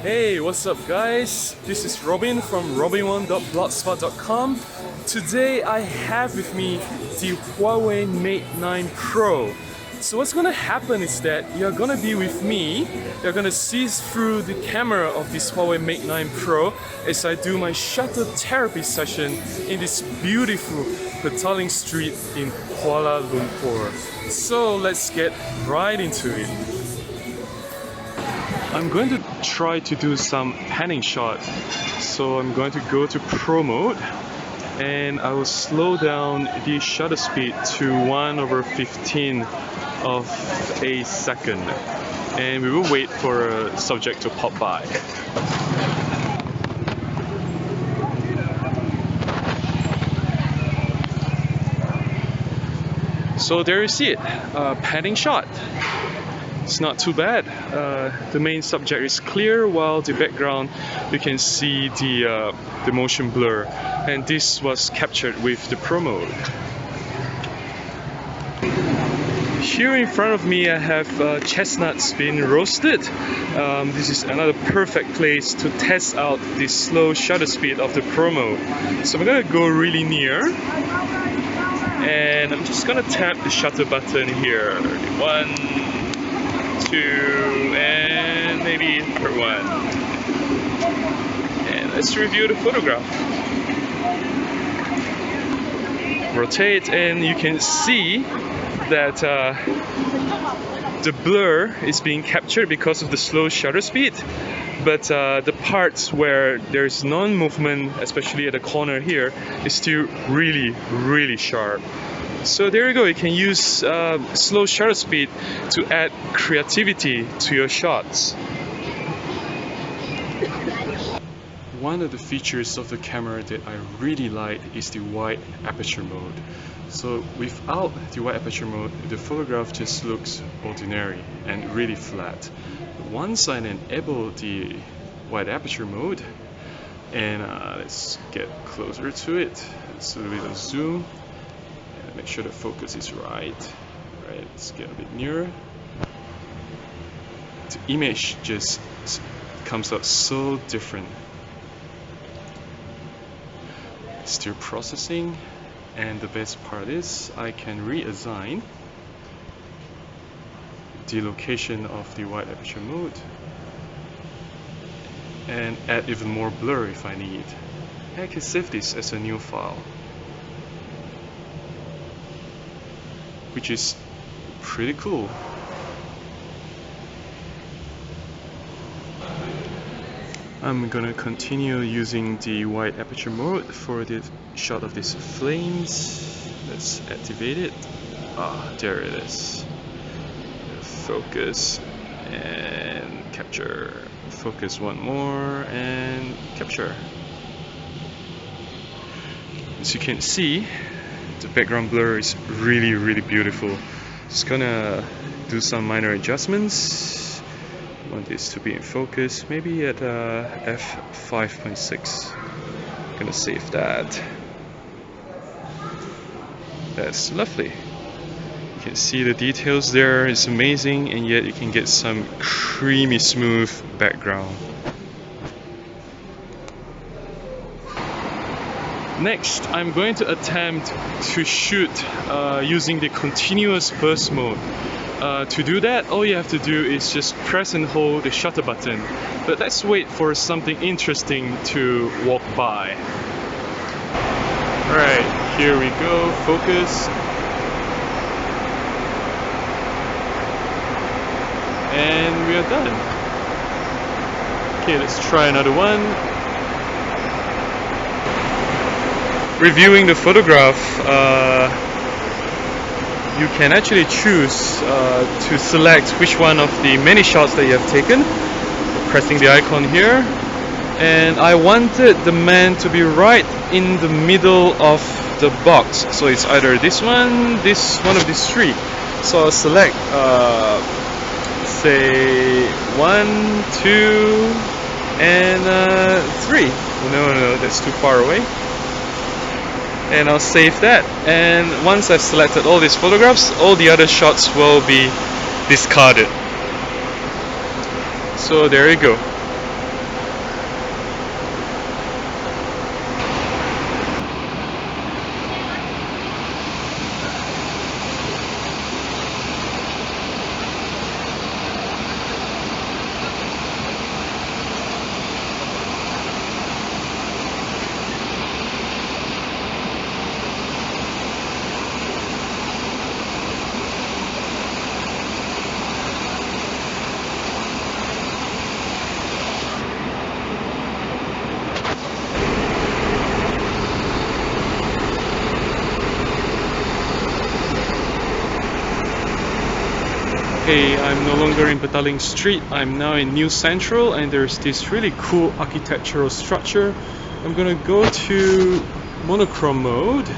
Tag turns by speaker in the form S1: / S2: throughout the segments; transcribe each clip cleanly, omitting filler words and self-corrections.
S1: Hey, what's up guys? This is Robin from robin1.blogspot.com. Today I have with me the Huawei Mate 9 Pro. So what's gonna happen is that you're gonna be with me, you're gonna see through the camera of this Huawei Mate 9 Pro as I do my shutter therapy session in this beautiful Petaling Street in Kuala Lumpur. So let's get right into it. I'm going to try to do some panning shot. So I'm going to go to Pro mode and I will slow down the shutter speed to 1/15 of a second. And we will wait for a subject to pop by. So there you see it, panning shot. It's not too bad. The main subject is clear, while the background you can see the motion blur, and this was captured with the Pro mode. Here in front of me I have chestnuts being roasted. This is another perfect place to test out the slow shutter speed of the Pro mode. So I'm gonna go really near and I'm just gonna tap the shutter button here. 1, 2, and maybe for 1. And let's review the photograph. Rotate and you can see that the blur is being captured because of the slow shutter speed, but the parts where there's non-movement, especially at the corner here, is still really sharp. So there you go, you can use slow shutter speed to add creativity to your shots. One of the features of the camera that I really like is the wide aperture mode. So without the wide aperture mode, the photograph just looks ordinary and really flat. Once I enable the wide aperture mode, and let's get closer to it, so a little bit of zoom. Make sure the focus is right. Let's get a bit nearer. The image just comes out so different. Still processing, and the best part is I can reassign the location of the wide aperture mode and add even more blur if I need. I can save this as a new file, which is pretty cool. I'm gonna continue using the wide aperture mode for the shot of these flames. Let's activate it. There it is. Focus and capture. Focus one more and capture. As you can see, the background blur is really beautiful. Just gonna do some minor adjustments. Want this to be in focus, maybe at f5.6. Gonna save that. That's lovely. You can see the details there, it's amazing, and yet you can get some creamy smooth background. Next, I'm going to attempt to shoot using the continuous burst mode. To do that, all you have to do is just press and hold the shutter button. But let's wait for something interesting to walk by. Alright, here we go, focus. And we are done. Okay, let's try another one. Reviewing the photograph, you can actually choose to select which one of the many shots that you have taken, pressing the icon here. And I wanted the man to be right in the middle of the box, so it's either this one of these three. So I'll select say 1, 2, and 3. No, that's too far away. And I'll save that, and once I've selected all these photographs, all the other shots will be discarded. So there you go. Hey, I'm no longer in Petaling Street, I'm now in New Central, and there's this really cool architectural structure. I'm gonna go to monochrome mode,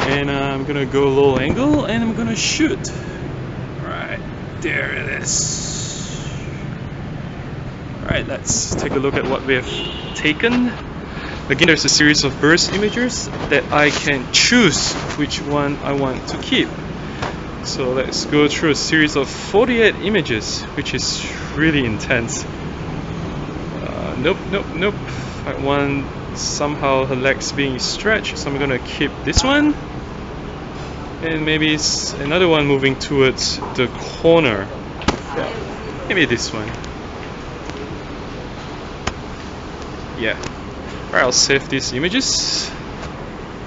S1: and I'm gonna go low angle, and I'm gonna shoot. Right, there it is. Alright, let's take a look at what we have taken. Again, there's a series of burst images that I can choose which one I want to keep. So let's go through a series of 48 images, which is really intense. Nope. I want somehow her legs being stretched, so I'm gonna keep this one. And maybe it's another one moving towards the corner. Yeah, maybe this one. Yeah. Alright, I'll save these images.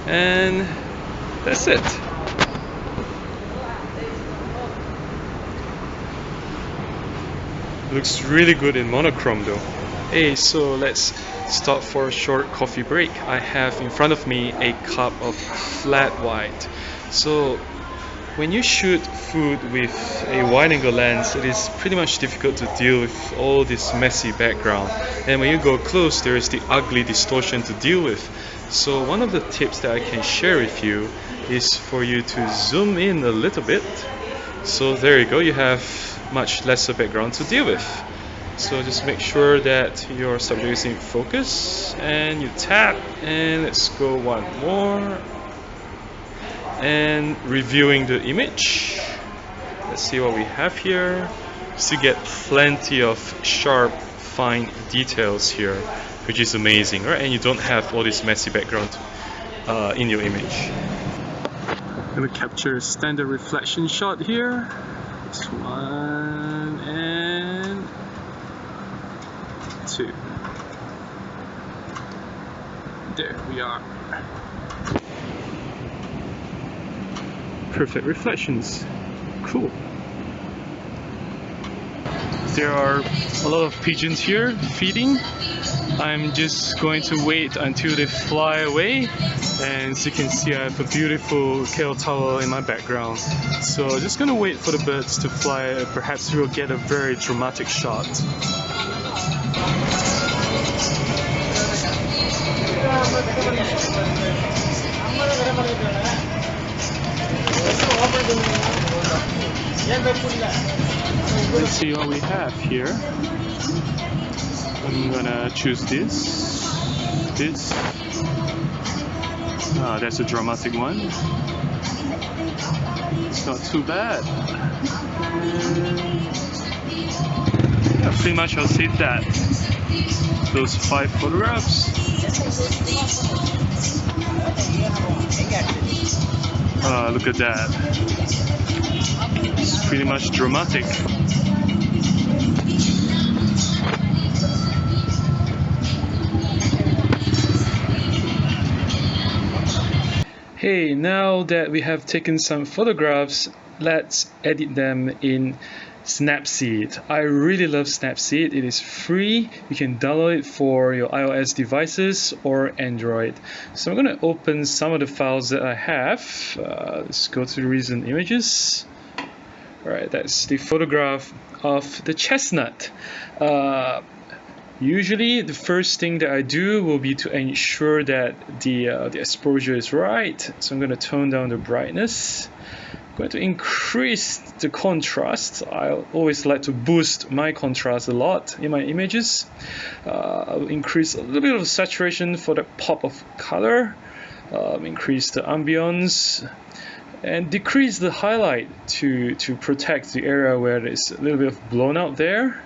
S1: And that's it. Looks really good in monochrome though. Hey, so let's stop for a short coffee break. I have in front of me a cup of flat white. So when you shoot food with a wide angle lens, it is pretty much difficult to deal with all this messy background. And when you go close, there is the ugly distortion to deal with. So one of the tips that I can share with you is for you to zoom in a little bit. So there you go, you have much lesser background to deal with. So just make sure that your subject is in focus, and you tap, and let's go one more. And reviewing the image, let's see what we have here. So you get plenty of sharp, fine details here, which is amazing, right? And you don't have all this messy background in your image. I'm gonna capture a standard reflection shot here. This one and two. There we are. Perfect reflections. Cool. There are a lot of pigeons here feeding. I'm just going to wait until they fly away, and as you can see, I have a beautiful kale tower in my background. So just gonna wait for the birds to fly. Perhaps we'll get a very dramatic shot. Let's see what we have here. I'm gonna choose this. That's a dramatic one. It's not too bad. Yeah, pretty much I'll save that. Those 5 photographs. Look at that. It's pretty much dramatic. Hey, now that we have taken some photographs, let's edit them in Snapseed. I really love Snapseed. It is free. You can download it for your iOS devices or Android. So I'm going to open some of the files that I have. Let's go to the recent images. Alright, that's the photograph of the chestnut. Usually the first thing that I do will be to ensure that the exposure is right. So I'm going to tone down the brightness. I'm going to increase the contrast. I always like to boost my contrast a lot in my images. I'll increase a little bit of saturation for the pop of color. Increase the ambience. And decrease the highlight to protect the area where there's a little bit of blown out there.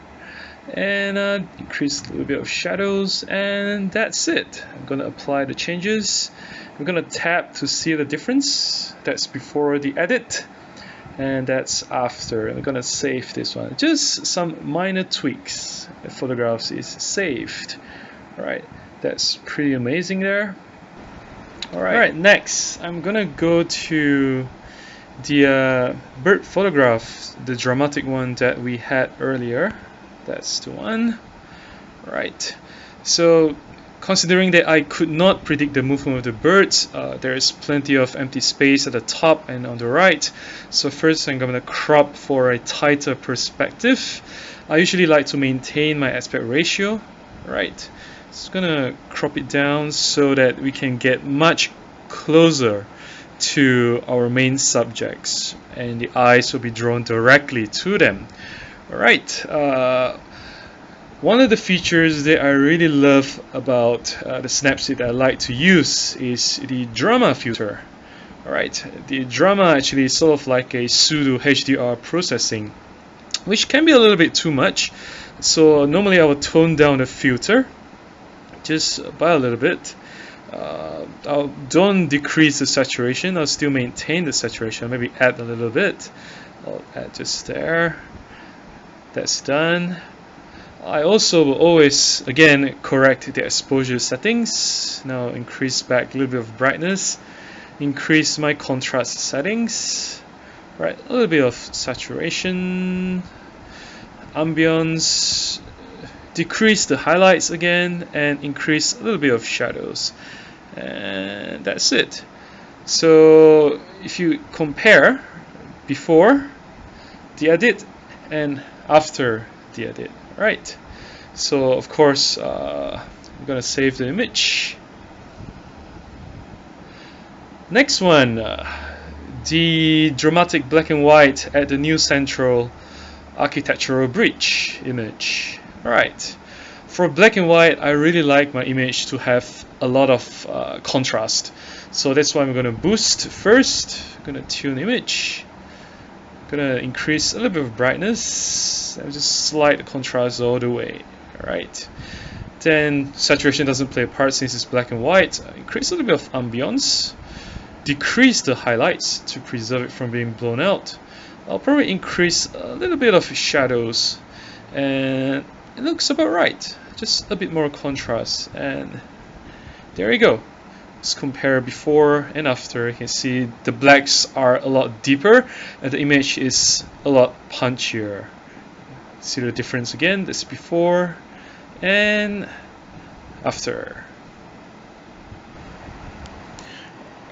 S1: And increase a little bit of shadows, and that's it. I'm going to apply the changes. I'm going to tap to see the difference. That's before the edit, and that's after. I'm going to save this one. Just some minor tweaks. The photographs is saved. Alright, that's pretty amazing there. Alright, next I'm going to go to the bird photograph, the dramatic one that we had earlier. That's the one. Right. So Considering that I could not predict the movement of the birds, there is plenty of empty space at the top and on the right. So first I'm going to crop for a tighter perspective. I usually like to maintain my aspect ratio, right? Just gonna crop it down so that we can get much closer to our main subjects and the eyes will be drawn directly to them. Alright, one of the features that I really love about the Snapseed that I like to use is the drama filter. Alright, the drama actually is sort of like a pseudo HDR processing, which can be a little bit too much. So normally I would tone down the filter just by a little bit. Don't decrease the saturation, I'll still maintain the saturation, maybe add a little bit. I'll add just there. That's done. I also will always again correct the exposure settings. Now increase back a little bit of brightness, increase my contrast settings, right, a little bit of saturation, ambience, decrease the highlights again, and increase a little bit of shadows, and that's it. So if you compare before the edit and after the edit, right? So of course I'm gonna save the image. Next one, the dramatic black and white at the new central architectural bridge image. Alright, for black and white I really like my image to have a lot of contrast, so that's why I'm going to boost first. I'm going to tune image, going to increase a little bit of brightness, and just slide the contrast all the way. Alright, then saturation doesn't play a part since it's black and white. Increase a little bit of ambience, decrease the highlights to preserve it from being blown out. I'll probably increase a little bit of shadows, and it looks about right. Just a bit more contrast, and there you go. Let's compare before and after. You can see the blacks are a lot deeper and the image is a lot punchier. See the difference again? This before and after.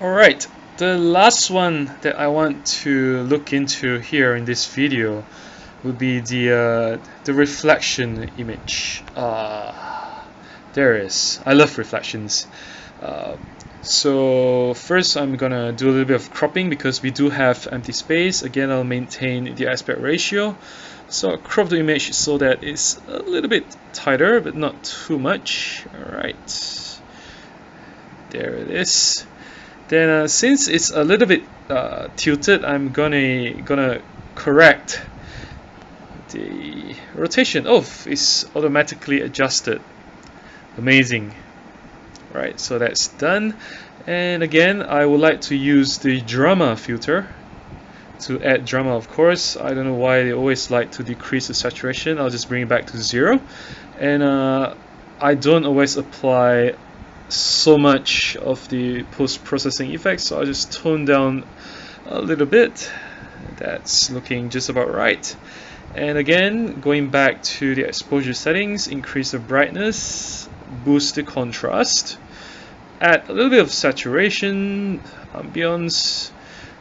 S1: Alright, the last one that I want to look into here in this video would be the reflection image. There it is. I love reflections. So first I'm gonna do a little bit of cropping because we do have empty space. Again, I'll maintain the aspect ratio. So I'll crop the image so that it's a little bit tighter, but not too much. Alright, there it is. Then since it's a little bit tilted, I'm gonna correct the rotation. Oh, it's automatically adjusted. Amazing. Right, so that's done. And again, I would like to use the drama filter to add drama, of course. I don't know why they always like to decrease the saturation. I'll just bring it back to 0. And I don't always apply so much of the post-processing effects, so I'll just tone down a little bit. That's looking just about right. And again, going back to the exposure settings, increase the brightness, boost the contrast, add a little bit of saturation, ambience,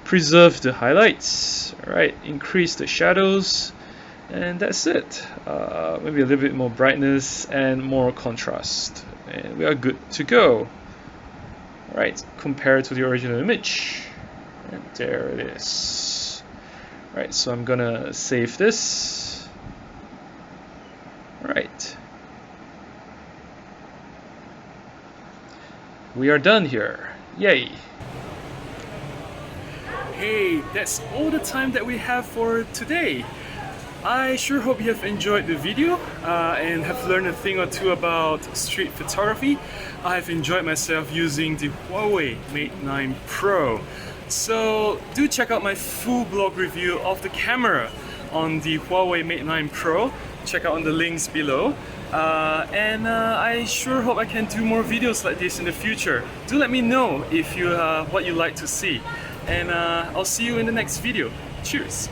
S1: preserve the highlights, alright, increase the shadows, and that's it. Maybe a little bit more brightness and more contrast, and we are good to go. Alright, compare to the original image, and there it is. Alright, so I'm gonna save this. Alright, we are done here. Yay! Hey, that's all the time that we have for today. I sure hope you have enjoyed the video and have learned a thing or two about street photography. I have enjoyed myself using the Huawei Mate 9 Pro. So do check out my full blog review of the camera on the Huawei Mate 9 Pro. Check out on the links below. I sure hope I can do more videos like this in the future. Do let me know if you what you like to see. And I'll see you in the next video. Cheers!